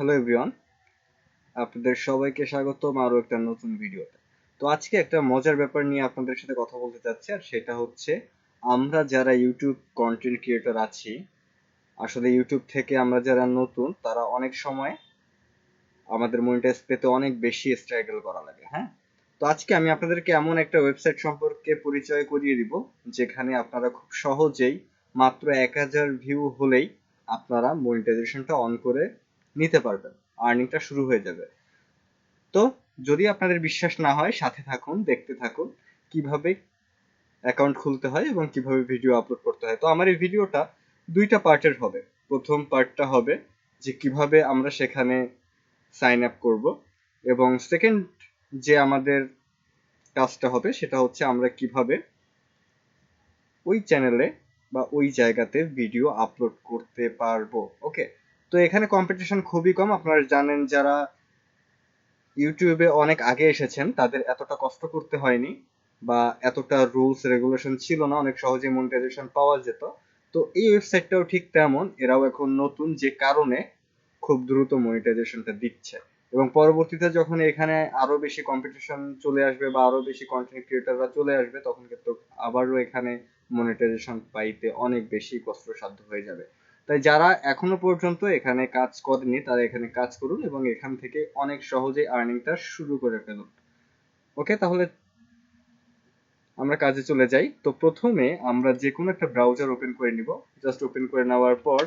Hello everyone, আপনাদের সবাইকে স্বাগতম আরো একটা নতুন ভিডিওতে। তো আজকে একটা মজার ব্যাপার নিয়ে আপনাদের সাথে কথা বলতে চাচ্ছি, আর সেটা হচ্ছে আমরা যারা ইউটিউব কন্টেন্ট ক্রিয়েটর আছি, আসলে ইউটিউব থেকে আমরা যারা নতুন তারা অনেক সময় আমাদের মনিটাইজ পেতে অনেক বেশি স্ট্রাগল করা লাগে। হ্যাঁ, তো আজকে আমি আপনাদেরকে এমন একটা ওয়েবসাইট সম্পর্কে পরিচয় করিয়ে দিব যেখানে আপনারা খুব সহজেই মাত্র 1000 ভিউ হলেই আপনারা মনিটাইজেশনটা অন করে নিতে পারবেন, আর্নিংটা শুরু হয়ে যাবে। তো যদি আপনাদের বিশ্বাস না হয়, সাথে থাকুন, দেখতে থাকুন কিভাবে অ্যাকাউন্ট খুলতে হয় এবং কিভাবে ভিডিও আপলোড করতে হয়। তো আমার এই ভিডিওটা দুইটা পার্টের হবে। প্রথম পার্টটা হবে যে কিভাবে আমরা সেখানে সাইন আপ করব, এবং সেকেন্ড যে আমাদের কাজটা হবে সেটা হচ্ছে আমরা কিভাবে ওই চ্যানেলে বা ওই জায়গাতে ভিডিও আপলোড করতে পারবো। ওকে, তো এখানে কম্পিটিশন খুবই কম। আপনারা জানেন, যারা ইউটিউবে অনেক আগে এসেছেন তাদের এতটা কষ্ট করতে হয়নি, বা এতটা রুলস রেগুলেশন ছিল না, অনেক সহজে মনিটাইজেশন পাওয়া যেত। তো এই ওয়েবসাইটটাও ঠিক তেমন, এরাও এখন নতুন, যে কারণে খুব দ্রুত মনিটাইজেশনটা দিচ্ছে। এবং পরবর্তীতে যখন এখানে আরো বেশি কম্পিটিশন চলে আসবে বা আরো বেশি কন্টেন্ট ক্রিয়েটররা চলে আসবে, তখন কিন্তু আবারও এখানে মনিটাইজেশন পাইতে অনেক বেশি কষ্টসাধ্য হয়ে যাবে। তাই যারা এখনো পর্যন্ত এখানে কাজ করেনি তারা এখানে কাজ করুন এবং এখান থেকে অনেক সহজেই আর্নিংটা শুরু করে ফেলুন। ওকে, তাহলে আমরা কাজে চলে যাই। তো প্রথমে আমরা যে কোনো একটা ব্রাউজার ওপেন করে নিব। জাস্ট ওপেন করে নেওয়ার পর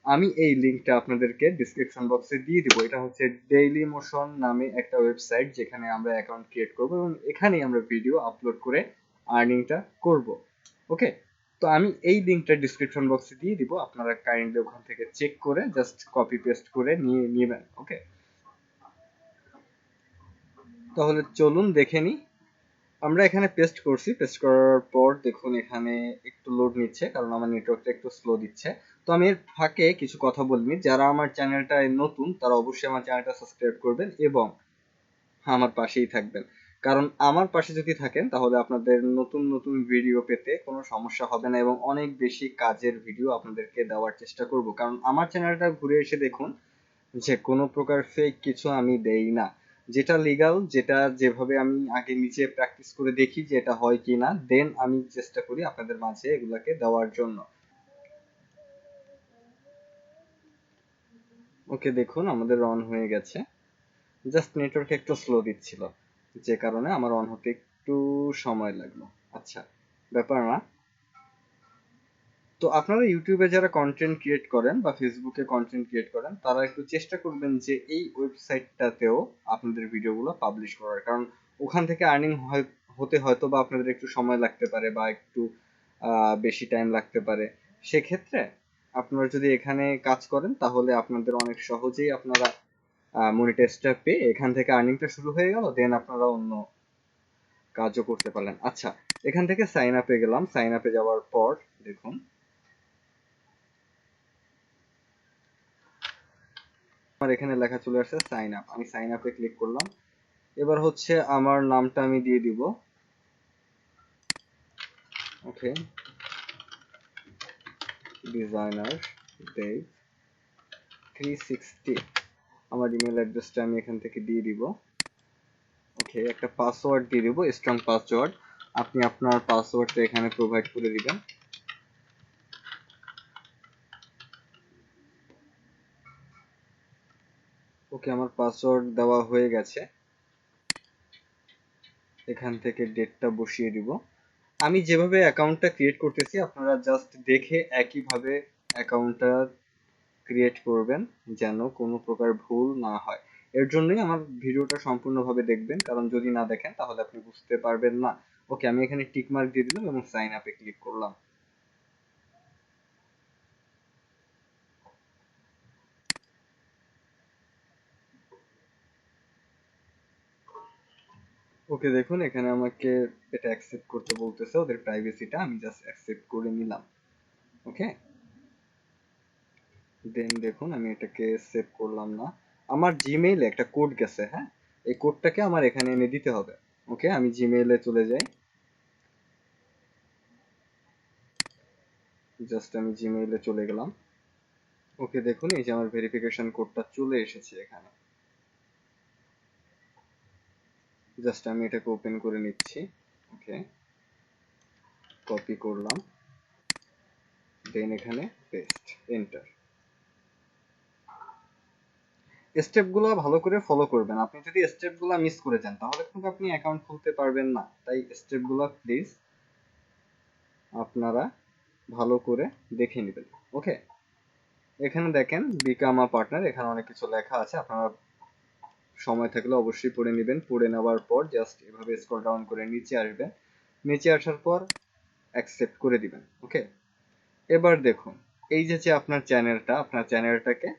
আমি এই লিঙ্কটা আপনাদেরকে ডিসক্রিপশন বক্সে দিয়ে দিব। এটা হচ্ছে ডেইলি মোশন নামে একটা ওয়েবসাইট, যেখানে আমরা অ্যাকাউন্ট ক্রিয়েট করব এবং এখানেই আমরা ভিডিও আপলোড করে আর্নিংটা করব। ওকে, তো আমি এই লিঙ্কটা ডিসক্রিপশন বক্সে দিয়ে দিব, আপনারা কাইন্ডলি ওখান থেকে চেক করে জাস্ট কপি পেস্ট করে নিয়ে নেবেন। ওকে, তাহলে চলুন দেখে নিই। আমরা এখানে পেস্ট করছি, পেস্ট করার পর দেখুন এখানে একটু লোড নিচ্ছে, কারণ আমার নেটওয়ার্কটা একটু স্লো দিচ্ছে। তো আমি এর ফাঁকে কিছু কথা বলিনি। যারা আমার চ্যানেলটায় নতুন তারা অবশ্যই আমার চ্যানেলটা সাবস্ক্রাইব করবেন এবং আমার পাশেই থাকবেন, কারণ আমার পাশে যদি থাকেন তাহলে আপনাদের নতুন নতুন ভিডিও পেতে কোনো সমস্যা হবে না এবং অনেক বেশি কাজের ভিডিও আপনাদেরকে দেওয়ার চেষ্টা করব। কারণ আমার চ্যানেলটা ঘুরে এসে দেখুন যে কোনো প্রকার ফেক কিছু আমি দেই না। যেটা লিগাল, যেটা যেভাবে আমি আগে নিজে প্র্যাকটিস করে দেখি যে এটা হয় কিনা, দেন আমি চেষ্টা করি আপনাদের মাঝে এগুলাকে দেওয়ার জন্য। ওকে, দেখুন আমাদের অন হয়ে গেছে। জাস্ট নেটওয়ার্ক একটু স্লো দিচ্ছিল, যে কারণে আমার অন হতে একটু সময় লাগলো। আচ্ছা, ব্যাপার না। তো আপনারা ইউটিউবে যারা কন্টেন্ট ক্রিয়েট করেন বা ফেসবুকে কন্টেন্ট ক্রিয়েট করেন, তারা একটু চেষ্টা করবেন যে এই ওয়েবসাইটটাতেও আপনাদের ভিডিওগুলো পাবলিশ করার, কারণ ওখান থেকে আর্নিং হতে হয়তো বা আপনাদের একটু সময় লাগতে পারে বা একটু বেশি টাইম লাগতে পারে। সেক্ষেত্রে আপনারা যদি এখানে কাজ করেন তাহলে আপনাদের অনেক সহজেই আপনারা মনিটাইজটা পেয়ে এখান থেকে আর্নিংটা শুরু হয়ে গেল, দেন আপনারা অন্য কাজও করতে পারলেন। আচ্ছা, এখান থেকে সাইন আপে গেলাম। সাইন আপে যাওয়ার পর দেখুন আমার এখানে লেখা চলে আসছে সাইন আপ। আমি সাইন আপে ক্লিক করলাম। এবার হচ্ছে আমার নামটা আমি দিয়ে দিব। ওকে, ডিজাইনার দেব 360। আমার ইমেল অ্যাড্রেসটা আমি এখান থেকে দিয়ে দিব। ওকে, একটা পাসওয়ার্ড দিয়ে দিব, স্ট্রং পাসওয়ার্ড। আপনি আপনার পাসওয়ার্ডটা এখানে প্রোভাইড করে দিবেন। ওকে, আমার পাসওয়ার্ড দেওয়া হয়ে গেছে। এখান থেকে ডেটটা বসিয়ে দিব। আমি যেভাবে অ্যাকাউন্টটা ক্রিয়েট করতেছি আপনারা জাস্ট দেখে একইভাবে অ্যাকাউন্টটা ক্রিয়েট করবেন, যেন কোনো প্রকার ভুল না হয়। এর জন্যই আমার ভিডিওটা সম্পূর্ণভাবে দেখবেন, কারণ যদি না দেখেন তাহলে আপনি বুঝতে পারবেন না। ওকে, আমি এখানে টিক মার্ক দিয়ে দিলাম এবং সাইন আপে ক্লিক করলাম। ওকে, দেখুন এখানে আমাকে এটা অ্যাকসেপ্ট করতে বলতেছে, ওদের প্রাইভেসিটা আমি জাস্ট অ্যাকসেপ্ট করে নিলাম। ওকে, দেন দেখুন আমি এটাকে সেভ করলাম না। আমার জিমেইলে একটা কোড গেছে। হ্যাঁ, এই কোডটাকে আমার এখানে এনে দিতে হবে। ওকে, আমি জিমেইলে চলে যাই। জাস্ট আমি জিমেইলে চলে গেলাম। ওকে, দেখুন এই যে আমার ভেরিফিকেশন কোডটা চলে এসেছে এখানে। জাস্ট আমি এটাকে ওপেন করে নিচ্ছি। ওকে, কপি করলাম, দেন এখানে পেস্ট, এন্টার। স্টেপগুলো ভালো করে ফলো করবেন। আপনি যদি স্টেপগুলো মিস করে যান তাহলে কিন্তু আপনি অ্যাকাউন্ট খুলতে পারবেন না। তাই স্টেপগুলো প্লিজ আপনারা ভালো করে দেখে নেবেন। ওকে, এখানে দেখেন বিকাম আ পার্টনার, এখানে অনেক কিছু লেখা আছে, আপনারা সময় থাকলে অবশ্যই পড়ে নেবেন। পড়ে নেওয়ার পর জাস্ট এভাবে স্ক্রল ডাউন করে নিচে আসবেন। নিচে আসার পর অ্যাকসেপ্ট করে দিবেন। ওকে, এবার দেখুন এই যে আপনার চ্যানেলটাকে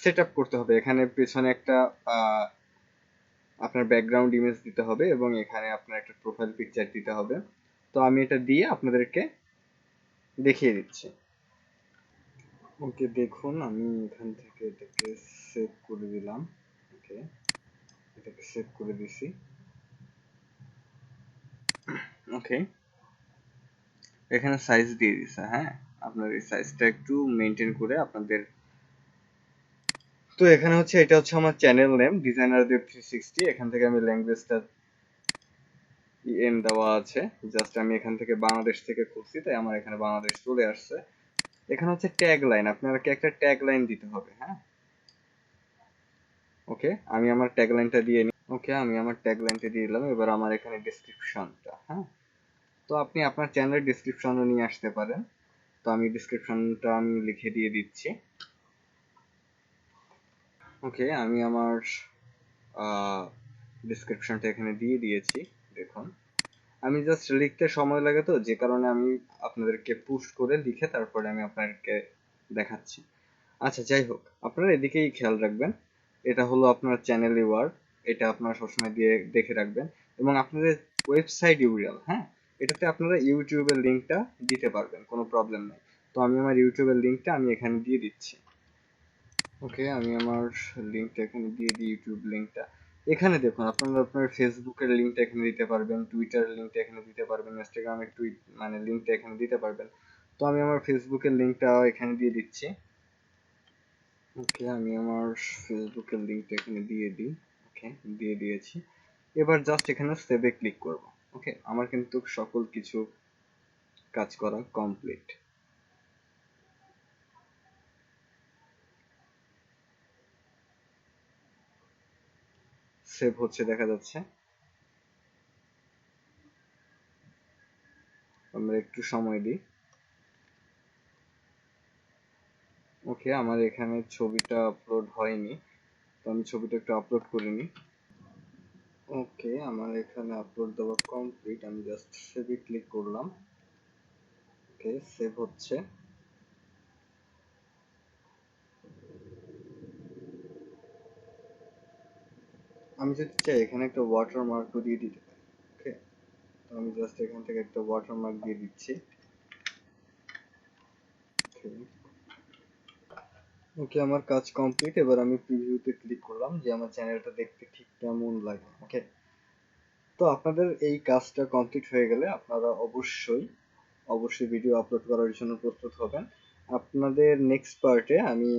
সেট আপ করতে হবে। এখানে পেছনে একটা আপনার ব্যাকগ্রাউন্ড ইমেজ দিতে হবে এবং এখানে আপনার একটা প্রোফাইল পিকচার দিতে হবে। তো আমি এটা দিয়ে আপনাদেরকে দেখিয়ে দিচ্ছি। ওকে, দেখুন আমি এখান থেকে এটাকে সেভ করে দিলাম। ওকে, এটাকে সেভ করে দিছি। ওকে, এখানে সাইজ দিয়ে দিছে। হ্যাঁ, আপনার এই সাইজটা একটু মেনটেন করে আপনাদের। তো এখানে হচ্ছে এটা হচ্ছে আমার চ্যানেল নেম ডিজাইনারদের 360। এখান থেকে আমি ল্যাঙ্গুয়েজটা দেওয়া আছে। জাস্ট আমি এখান থেকে বাংলাদেশ থেকে খুলছি, তাই আমার এখানে বাংলাদেশ চলে আসছে। এখানে হচ্ছে ট্যাগ লাইন, আপনাকে একটা ট্যাগ লাইন দিতে হবে। হ্যাঁ, ওকে, আমি আমার ট্যাগ লাইনটা দিয়ে নিই। ওকে, আমি আমার ট্যাগ লাইনটা দিয়ে দিলাম। এবার আমার এখানে ডেসক্রিপশনটা, হ্যাঁ, তো আপনি আপনার চ্যানেলের ডেসক্রিপশনও নিয়ে আসতে পারেন। তো আমি ডেসক্রিপশনটা আমি লিখে দিয়ে দিচ্ছি। ওকে, আমি আমার ডেসক্রিপশনটা এখানে দিয়ে দিয়েছি। দেখুন আমি জাস্ট লিখতে সময় লাগে, তো যে কারণে আমি আপনাদেরকে পুশ করে লিখে তারপরে আমি আপনাদেরকে দেখাচ্ছি। আচ্ছা, যাই হোক, আপনারা এদিকেই খেয়াল রাখবেন। এটা হলো আপনার চ্যানেল ইউআর, এটা আপনারা সবসময় দিয়ে দেখে রাখবেন। এবং আপনাদের ওয়েবসাইট ইউআরএল, হ্যাঁ, এটাতে আপনারা ইউটিউবের লিঙ্কটা দিতে পারবেন, কোনো প্রবলেম নেই। তো আমি আমার ইউটিউবের লিঙ্কটা আমি এখানে দিয়ে দিচ্ছি। ওকে, আমি আমার লিঙ্কটা এখানে দিয়ে দিই, ইউটিউব লিঙ্কটা। এখানে দেখুন আপনারা আপনার ফেসবুকের লিঙ্কটা এখানে দিতে পারবেন, টুইটারের লিঙ্কটা এখানে দিতে পারবেন, ইনস্টাগ্রামের মানে লিঙ্কটা এখানে দিতে পারবেন। তো আমি আমার ফেসবুকের লিঙ্কটা এখানে দিয়ে দিচ্ছি। ওকে, আমি আমার ফেসবুকের লিঙ্কটা এখানে দিয়ে দিই। ওকে, দিয়ে দিয়েছি। এবার জাস্ট এখানে সেভে ক্লিক করব। ওকে, আমার কিন্তু সকল কিছু কাজ করা কমপ্লিট। সেভ হচ্ছে দেখা যাচ্ছে। আমরা একটু সময় দিই। ওকে, আমার এখানে ছবিটা আপলোড হয়নি, তো আমি ছবিটা একটু আপলোড করে নিই। ওকে, আমার এখানে আপলোড দেওয়া কমপ্লিট। আমি জাস্ট সেভে ক্লিক করলাম। ওকে, সেভ হচ্ছে। আমি যদি চাই এখানে একটা ওয়াটারমার্কও দিয়ে দিতে পারি। ওকে, তো আমি জাস্ট এখান থেকে একটা ওয়াটারমার্ক দিয়ে দিচ্ছি। ওকে, আমার কাজ কমপ্লিট। এবার আমি প্রিভিউতে ক্লিক করলাম যে আমার চ্যানেলটা দেখতে ঠিক কেমন লাগে। ওকে, তো আপনাদের এই কাজটা কমপ্লিট হয়ে গেলে আপনারা অবশ্যই ভিডিও আপলোড করার জন্য প্রস্তুত হবেন। আপনাদের নেক্সট পার্টে আমি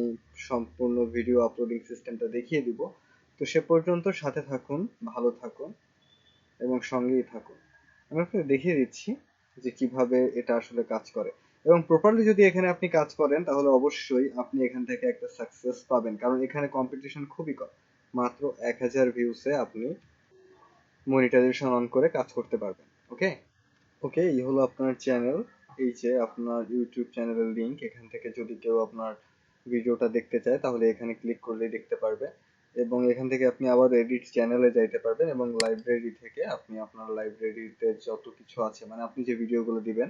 সম্পূর্ণ ভিডিও আপলোডিং সিস্টেমটা দেখিয়ে দিব। তো সে পর্যন্ত সাথে থাকুন, ভালো থাকুন এবং সঙ্গেই থাকুন। আমি আপনাকে দেখিয়ে দিচ্ছি যে কিভাবে এটা আসলে কাজ করে। এবং প্রপারলি যদি এখানে আপনি কাজ করেন তাহলে অবশ্যই আপনি এখান থেকে একটা সাকসেস পাবেন, কারণ এখানে কম্পিটিশন খুবই কম। মাত্র 1000 ভিউসে আপনি মনিটাইজেশন অন করে কাজ করতে পারবেন। ওকে, ওকে, এই হলো আপনার চ্যানেল। এই যে আপনার ইউটিউব চ্যানেলের লিংক। এখান থেকে যদি কেউ আপনার ভিডিওটা দেখতে চায় তাহলে এখানে ক্লিক করলেই দেখতে পারবে। এবং এখান থেকে আপনি আবার এডিট চ্যানেলে যাইতে পারবেন এবং লাইব্রেরি থেকে আপনি আপনার লাইব্রেরিতে যত কিছু আছে, মানে আপনি যে ভিডিওগুলো দিবেন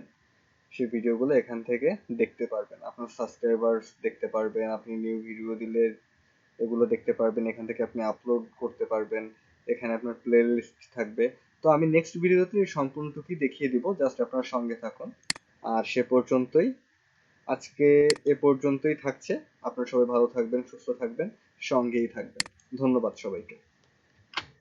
সেই ভিডিওগুলো এখান থেকে দেখতে পারবেন। আপনার সাবস্ক্রাইবার্স দেখতে পারবেন, আপনি নিউ ভিডিও দিলে এগুলো দেখতে পারবেন। এখান থেকে আপনি আপলোড করতে পারবেন। এখানে আপনার প্লে লিস্ট থাকবে। তো আমি নেক্সট ভিডিওতে সম্পূর্ণটুকুই দেখিয়ে দিব, জাস্ট আপনার সঙ্গে থাকুন। আর সে পর্যন্তই, আজকে এ পর্যন্তই থাকছে। আপনারা সবাই ভালো থাকবেন, সুস্থ থাকবেন, সঙ্গেই থাকবেন। ধন্যবাদ সবাইকে।